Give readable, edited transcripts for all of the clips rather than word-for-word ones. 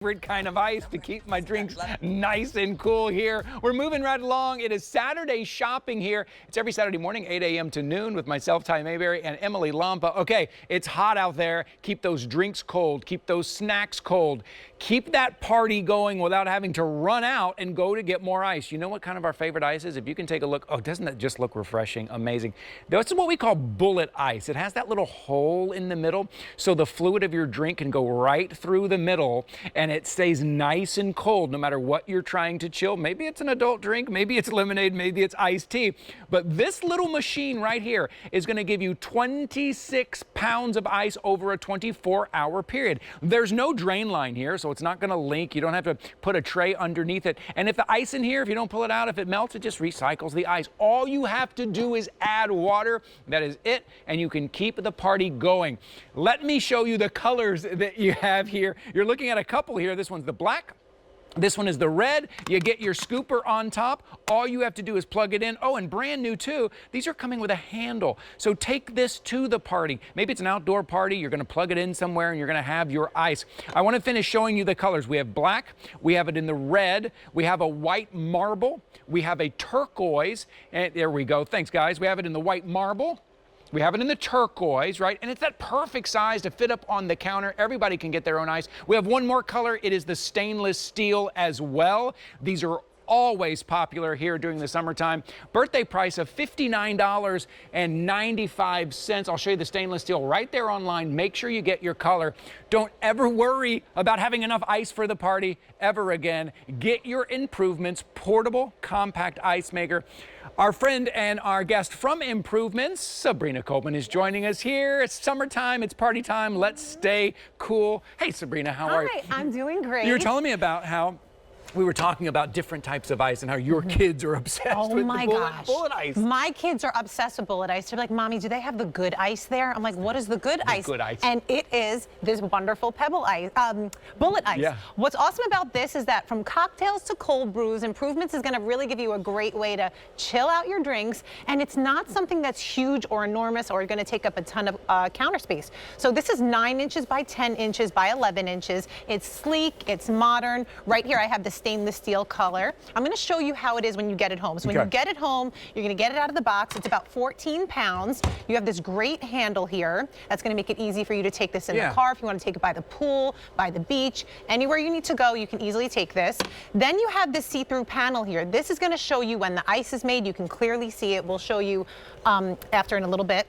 Favorite kind of ice to keep my drinks nice and cool here. We're moving right along. It is Saturday shopping here. It's every Saturday morning, 8 a.m. to noon with myself, Ty Mayberry, and Emily Lampa. Okay, it's hot out there. Keep those drinks cold. Keep those snacks cold. Keep that party going without having to run out and go to get more ice. You know what kind of our favorite ice is? If you can take a look. Oh, doesn't that just look refreshing? Amazing. This is what we call bullet ice. It has that little hole in the middle so the fluid of your drink can go right through the middle and it stays nice and cold no matter what you're trying to chill. Maybe it's an adult drink, maybe it's lemonade, maybe it's iced tea. But this little machine right here is going to give you 26 pounds of ice over a 24-hour period. There's no drain line here, so it's not going to leak. You don't have to put a tray underneath it. And if the ice in here, if you don't pull it out, if it melts, it just recycles the ice. All you have to do is add water. That is it, and you can keep the party going. Let me show you the colors that you have here. You're looking at a couple here. This one's the black. This one is the red. You get your scooper on top. All you have to do is plug it in. Oh, and brand new too, these are coming with a handle. So take this to the party. Maybe it's an outdoor party. You're going to plug it in somewhere and you're going to have your ice. I want to finish showing you the colors. We have black. We have it in the red. We have a white marble. We have a turquoise. And there we go. Thanks, guys. We have it in the white marble. We have it in the turquoise, right? And it's that perfect size to fit up on the counter. Everybody can get their own ice. We have one more color. It is the stainless steel as well. These are always popular here during the summertime. Birthday price of $59.95. I'll show you the stainless steel right there online. Make sure you get your color. Don't ever worry about having enough ice for the party ever again. Get your Improvements portable compact ice maker. Our friend and our guest from Improvements, Sabrina Coleman, is joining us here. It's summertime, it's party time. Let's stay cool. Hey, Sabrina, how are you? Hi, I'm doing great. You were telling me about how we were talking about different types of ice and how your kids are obsessed with the bullet ice. My kids are obsessed with bullet ice. They're like, Mommy, do they have the good ice there? I'm like, what is the good ice? Good ice. And it is this wonderful pebble ice, bullet ice. Yeah. What's awesome about this is that from cocktails to cold brews, Improvements is going to really give you a great way to chill out your drinks. And it's not something that's huge or enormous or going to take up a ton of counter space. So this is 9 inches by 10 inches by 11 inches. It's sleek, it's modern. Right here I have the stainless steel color. I'm going to show you how it is when you get it home. So when you get it home, you're going to get it out of the box. It's about 14 pounds. You have this great handle here. That's going to make it easy for you to take this in the car. If you want to take it by the pool, by the beach, anywhere you need to go, you can easily take this. Then you have this see-through panel here. This is going to show you when the ice is made. You can clearly see it. We'll show you after in a little bit.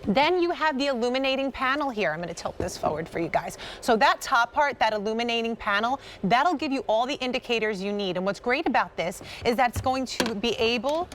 Then you have the illuminating panel here. I'm going to tilt this forward for you guys. So that top part, that illuminating panel, that'll give you all the indicators you need. And what's great about this is that it's going to be able,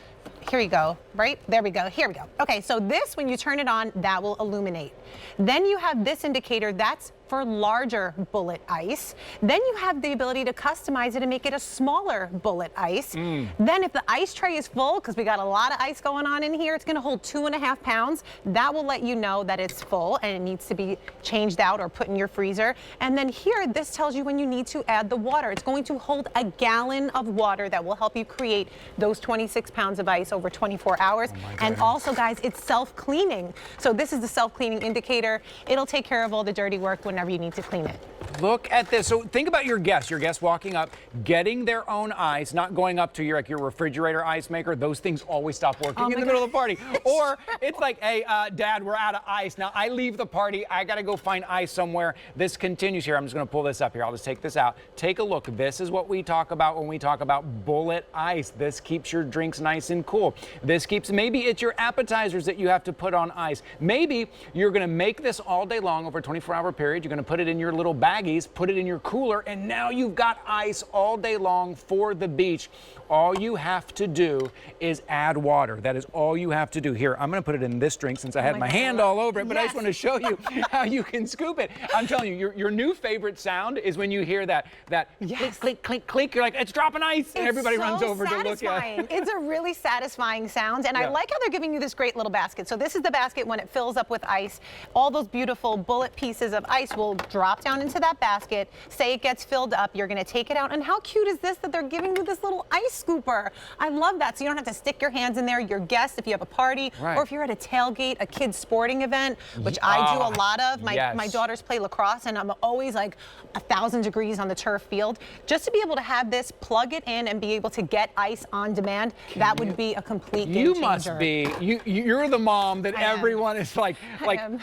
here you go, right? There we go, here we go. Okay, so this, when you turn it on, that will illuminate. Then you have this indicator, that's for larger bullet ice. Then you have the ability to customize it and make it a smaller bullet ice. Then if the ice tray is full, because we got a lot of ice going on in here, it's gonna hold 2.5 pounds. That will let you know that it's full and it needs to be changed out or put in your freezer. And then here, this tells you when you need to add the water. It's going to hold a gallon of water that will help you create those 26 pounds of ice over 24 hours. And also, guys, it's self-cleaning. So this is the self-cleaning indicator. It'll take care of all the dirty work whenever you need to clean it. Look at this. So think about your guests walking up, getting their own ice, not going up to your refrigerator ice maker. Those things always stop working in the middle of the party. Or it's like, hey, Dad, we're out of ice. Now I leave the party. I got to go find ice somewhere. This continues here. I'm just going to pull this up here. I'll just take this out. Take a look. This is what we talk about when we talk about bullet ice. This keeps your drinks nice and cool. This keeps, maybe it's your appetizers that you have to put on ice. Maybe you're going to make this all day long over a 24-hour period. You're going to put it in your little baggies, put it in your cooler, and now you've got ice all day long for the beach. All you have to do is add water. That is all you have to do. Here, I'm going to put it in this drink since I had my hand all over it, but I just want to show you how you can scoop it. I'm telling you, your new favorite sound is when you hear that click, click, click, click. You're like, it's dropping ice, and everybody runs over to look at it. It's a really satisfying sound, and I like how they're giving you this great little basket. So this is the basket when it fills up with ice. All those beautiful bullet pieces of ice will drop down into into that basket. Say it gets filled up, you're gonna take it out. And how cute is this that they're giving you this little ice scooper? I love that. So you don't have to stick your hands in there. Your guests, if you have a party, or if you're at a tailgate, a kid's sporting event, which I do a lot of. My daughters play lacrosse, and I'm always like 1,000 degrees on the turf field. Just to be able to have this, plug it in, and be able to get ice on demand, that would be a complete game changer. You must be. You're the mom that everyone is like,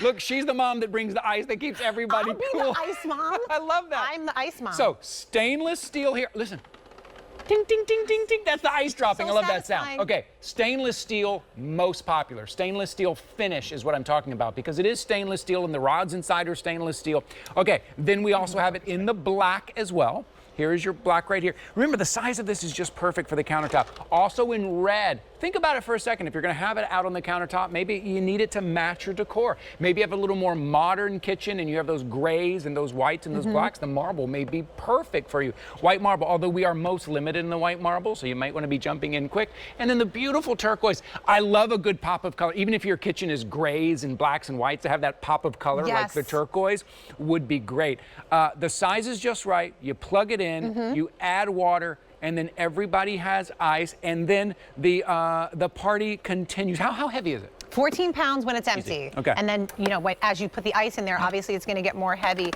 look, she's the mom that brings the ice, that keeps everybody cool. I'll be the ice mom. I love that. I'm the ice mom. So, stainless steel here. Listen. Ding, ding, ding, ding, ding. That's the ice dropping. So I love satisfying. that sound. Okay, stainless steel, most popular. Stainless steel finish is what I'm talking about, because it is stainless steel and the rods inside are stainless steel. Okay, then we also have it in the black as well. Here is your black right here. Remember, the size of this is just perfect for the countertop. Also in red. Think about it for a second. If you're gonna have it out on the countertop, maybe you need it to match your decor. Maybe you have a little more modern kitchen and you have those grays and those whites and those blacks. The marble may be perfect for you. White marble, although we are most limited in the white marble, so you might wanna be jumping in quick. And then the beautiful turquoise. I love a good pop of color. Even if your kitchen is grays and blacks and whites, to have that pop of color like the turquoise would be great. The size is just right. You plug it in, you add water, and then everybody has ice, and then the party continues. How heavy is it? 14 pounds when it's empty. Okay. And then, you know, as you put the ice in there, obviously it's going to get more heavy.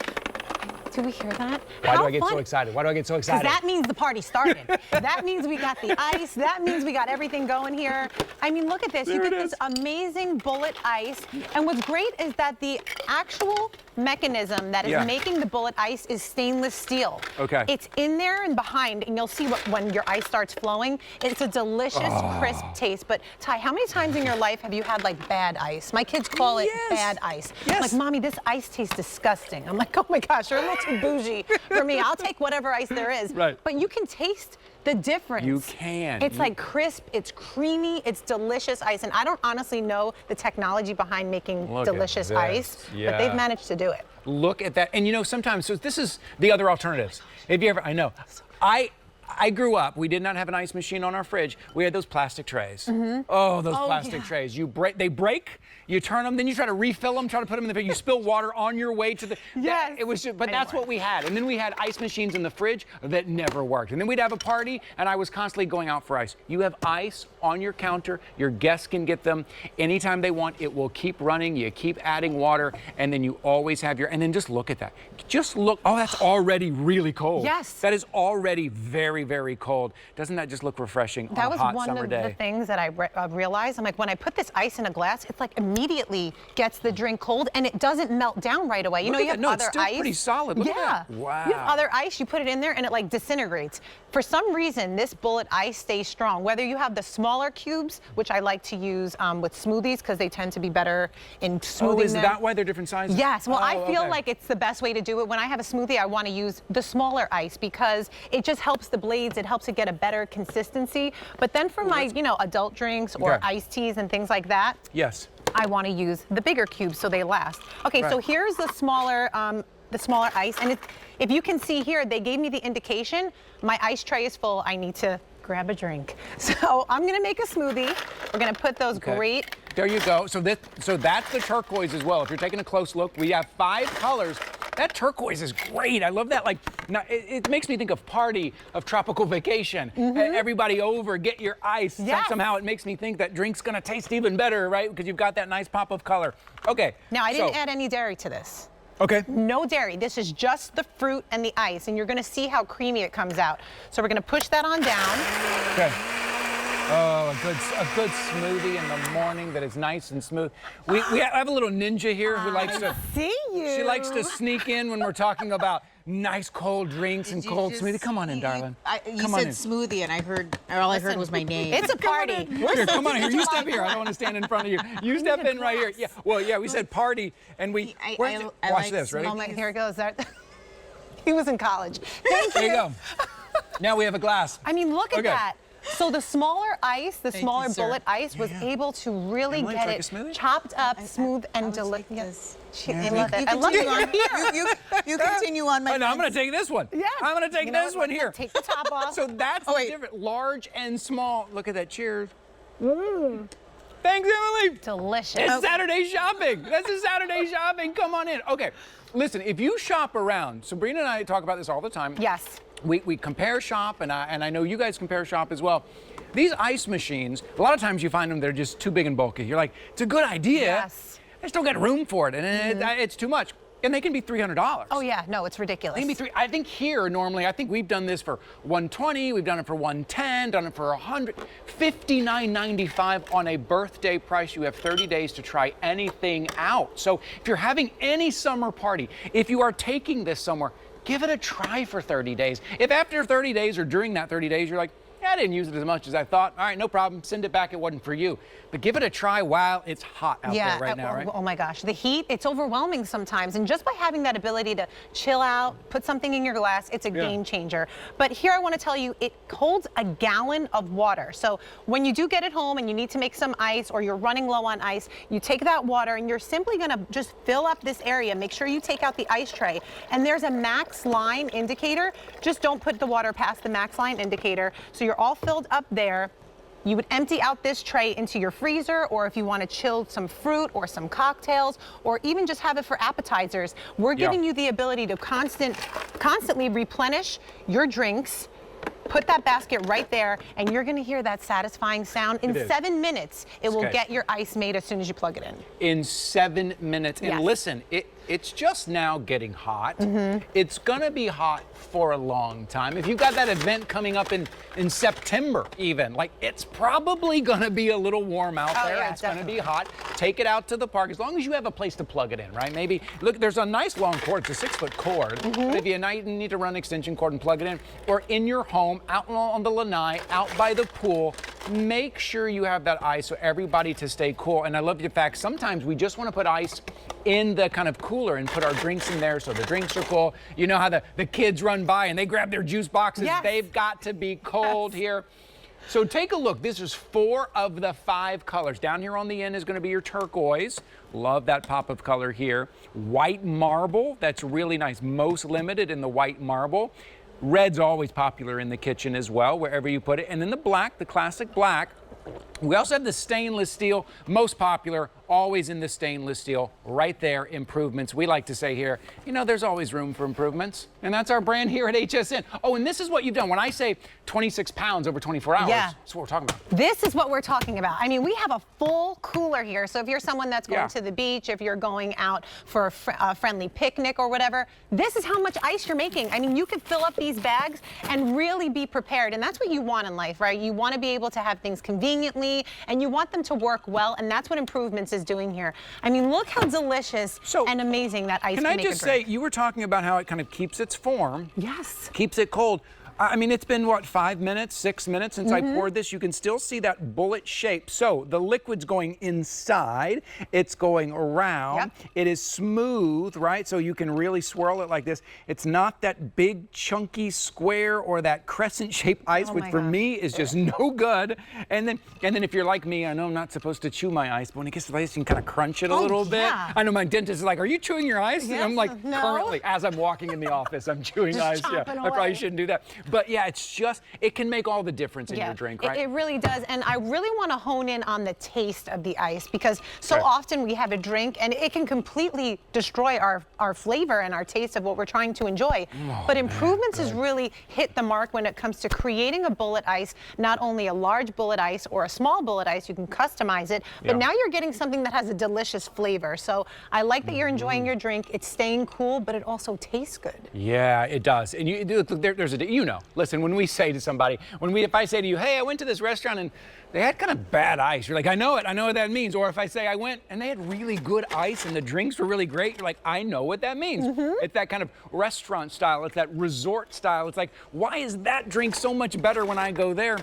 Do we hear that? Why do I get so excited? Why do I get so excited? Because that means the party started. That means we got the ice. That means we got everything going here. I mean, look at this. You get this amazing bullet ice. And what's great is that the actual mechanism that is making the bullet ice is stainless steel. Okay. It's in there and behind, and you'll see when your ice starts flowing. It's a delicious, crisp taste. But Ty, how many times in your life have you had like bad ice? My kids call it bad ice. Like, Mommy, this ice tastes disgusting. I'm like, oh my gosh, you're a little too bougie for me. I'll take whatever ice there is. But you can taste the difference. You can. It's like crisp, it's creamy, it's delicious ice. And I don't honestly know the technology behind making delicious ice, but they've managed to do it. Look at that. And you know, sometimes, so this is the other alternatives. If you ever, I know, I grew up, we did not have an ice machine on our fridge. We had those plastic trays. Oh, those plastic trays. They break, you turn them, then you try to refill them, try to put them in the fridge. You spill water on your way to the, it was just, but that's what we had. And then we had ice machines in the fridge that never worked. And then we'd have a party and I was constantly going out for ice. You have ice on your counter, your guests can get them anytime they want. It will keep running, you keep adding water, and then you always have your, and then just look at that. Just look, oh, that's already really cold. That is already very, very cold. Doesn't that just look refreshing on a hot summer day? That was one of the things that I realized. I'm like, when I put this ice in a glass, it's like immediately gets the drink cold and it doesn't melt down right away. You know, you have other it's still ice. Pretty solid. Look at that. Wow. You have other ice, you put it in there and it like disintegrates. For some reason, this bullet ice stays strong. Whether you have the smaller cubes, which I like to use with smoothies because they tend to be better in smoothing them. Is that why they're different sizes? Yes. Well, I feel like it's the best way to do it. When I have a smoothie, I want to use the smaller ice because it just helps the blades. It helps it get a better consistency. But then for my, you know, adult drinks or iced teas and things like that, I want to use the bigger cubes so they last. Okay, so here's the smaller ice, and if you can see here, they gave me the indication. My ice tray is full. I need to grab a drink. So I'm gonna make a smoothie. We're gonna put those great. There you go. So that's the turquoise as well. If you're taking a close look, we have 5 colors. That turquoise is great. I love that. Like, now, it makes me think of party, of tropical vacation. Everybody over, get your ice. Somehow it makes me think that drink's gonna taste even better, right? Because you've got that nice pop of color. Okay. Now I didn't add any dairy to this. Okay. No dairy. This is just the fruit and the ice, and you're gonna see how creamy it comes out. So we're gonna push that on down. Okay. Oh, a good smoothie in the morning that is nice and smooth. We have a little ninja here who likes to see you. She likes to sneak in when we're talking about nice cold drinks and cold smoothie. Come on in, darling. You said smoothie, and all I heard was my name. It's a party. Here, come on here. You step here. I don't want to stand in front of you. You step in right here. Yeah. Well, yeah. We said party, and we. Watch this. Ready? Oh my! Here it goes. He was in college. Thank you. There you go. Now we have a glass. I mean, look at that. So the smaller ice, the smaller bullet ice, was able to really get it chopped up, smooth, and delicious. I love it. I love it. You continue on, my friend. I'm going to take this one. Yeah. I'm going to take this one here. Take the top off. So that's the difference. Large and small. Look at that. Cheers. Thanks, Emily. Delicious. It's Saturday shopping. This is Saturday shopping. Come on in. Okay, listen, if you shop around, Sabrina and I talk about this all the time. Yes. We compare shop, and I know you guys compare shop as well. These ice machines, a lot of times you find them, they're just too big and bulky. You're like, it's a good idea. Yes. I just don't get room for it, and it's too much. And they can be $300. Oh yeah, no, it's ridiculous. They can be I think here normally, I think we've done this for $120, we've done it for $110, done it for $100, $59.95 on a birthday price. You have 30 days to try anything out. So if you're having any summer party, if you are taking this somewhere, give it a try for 30 days. If after 30 days or during that 30 days, you're like, yeah, I didn't use it as much as I thought. All right, no problem. Send it back. It wasn't for you. But give it a try while it's hot out there right now, right? Oh my gosh, the heat, it's overwhelming sometimes. And just by having that ability to chill out, put something in your glass, it's a game changer. But here I want to tell you, it holds a gallon of water. So when you do get it home and you need to make some ice or you're running low on ice, you take that water and you're simply going to just fill up this area. Make sure you take out the ice tray. And there's a max line indicator. Just don't put the water past the max line indicator. So you're all filled up there. You would empty out this tray into your freezer, or if you want to chill some fruit or some cocktails, or even just have it for appetizers. We're giving you the ability to constantly replenish your drinks. Put that basket right there, and you're going to hear that satisfying sound. In 7 minutes, it will get your ice made as soon as you plug it in. In 7 minutes. And listen, it's just now getting hot. It's going to be hot for a long time. If you've got that event coming up in September even, like it's probably going to be a little warm out there. Yeah, it's going to be hot. Take it out to the park as long as you have a place to plug it in, right? Maybe, look, there's a nice long cord. It's a 6-foot cord. But if you need to run an extension cord and plug it in, or in your home, out on the lanai, out by the pool, make sure you have that ice so everybody to stay cool. And I love the fact sometimes we just want to put ice in the kind of cooler and put our drinks in there so the drinks are cool. You know how the kids run by and they grab their juice boxes. They've got to be cold here. So take a look. This is 4 of the 5 colors. Down here on the end is going to be your turquoise. Love that pop of color here. White marble. That's really nice. Most limited in the white marble. Red's always popular in the kitchen as well, wherever you put it. And then the black, the classic black. We also have the stainless steel, most popular, always in the stainless steel, right there, improvements. We like to say here, you know, there's always room for improvements, and that's our brand here at HSN. Oh, and this is what you've done. When I say 26 pounds over 24 hours, that's what we're talking about. This is what we're talking about. I mean, we have a full cooler here, so if you're someone that's going to the beach, if you're going out for a friendly picnic or whatever, this is how much ice you're making. I mean, you could fill up these bags and really be prepared, and that's what you want in life, right? You want to be able to have things conveniently, and you want them to work well, and that's what Improvements is doing here. I mean, look how delicious and amazing that ice can make a drink. Can I just say, you were talking about how it kind of keeps its form. Yes. Keeps it cold. I mean, it's been, what, 5 minutes, 6 minutes since I poured this. You can still see that bullet shape. So the liquid's going inside. It's going around. It is smooth, right? So you can really swirl it like this. It's not that big, chunky square or that crescent-shaped ice, which for me is just no good. And then if you're like me, I know I'm not supposed to chew my ice, but when it gets to the ice, you can kind of crunch it a little bit. I know my dentist is like, are you chewing your ice? And I'm like, currently, as I'm walking in the office, I'm chewing ice. I probably shouldn't do that. But yeah, it's just, it can make all the difference in your drink, right? It really does. And I really want to hone in on the taste of the ice, because so often we have a drink and it can completely destroy our flavor and our taste of what we're trying to enjoy. But Improvements has really hit the mark when it comes to creating a bullet ice, not only a large bullet ice or a small bullet ice, you can customize it, but now you're getting something that has a delicious flavor. So I like that you're enjoying your drink. It's staying cool, but it also tastes good. Yeah, it does. And there's listen, when we say to somebody, if I say to you, hey, I went to this restaurant and they had kind of bad ice, you're like, I know what that means. Or if I say I went and they had really good ice and the drinks were really great, you're like, I know what that means. It's that kind of restaurant style, it's that resort style. It's like, why is that drink so much better when I go there?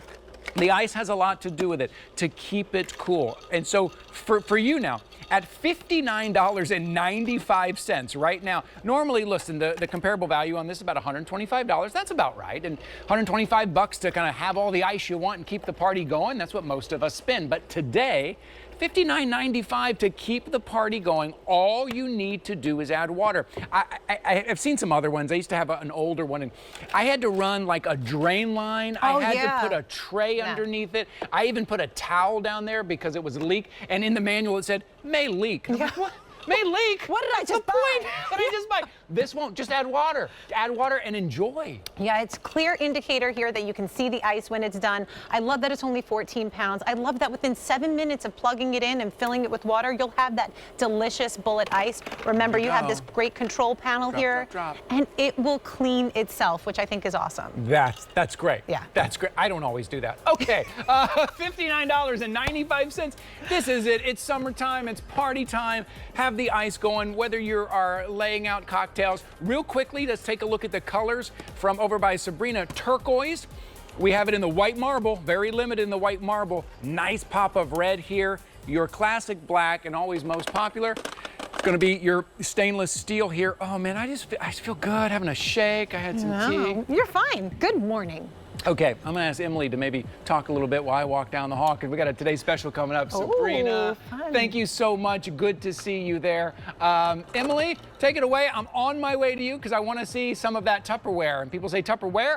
The ice has a lot to do with it, to keep it cool. And so for you now, at $59.95 right now, normally, listen, the comparable value on this is about $125. That's about right. And $125 to kind of have all the ice you want and keep the party going, that's what most of us spend. But today, $59.95 to keep the party going. All you need to do is add water. I've seen some other ones. I used to have an older one, and I had to run like a drain line. Oh, I had yeah. to put a tray underneath it. I even put a towel down there because it was a leak. And in the manual it said, may leak. I'm like, what? May leak? What did I What's just the buy? point? What did I just buy? This won't. Just add water. Add water and enjoy. Yeah, it's clear indicator here that you can see the ice when it's done. I love that it's only 14 pounds. I love that within 7 minutes of plugging it in and filling it with water, you'll have that delicious bullet ice. Remember, you have this great control panel here, and it will clean itself, which I think is awesome. That's great. Yeah. That's great. I don't always do that. Okay, $59.95. This is it. It's summertime. It's party time. Have the ice going, whether you are laying out cocktails. Real quickly, let's take a look at the colors from over by Sabrina. Turquoise. We have it in the white marble, very limited in the white marble. Nice pop of red here. Your classic black, and always most popular, going to be your stainless steel here. Oh man, I just feel good having a shake. I had some tea. You're fine. Good morning. Okay, I'm gonna ask Emily to maybe talk a little bit while I walk down the hall, because we got a Today's Special coming up. Sabrina, fun. thank you so much. Good to see you there. Emily, take it away. I'm on my way to you because I want to see some of that Tupperware. And people say Tupperware.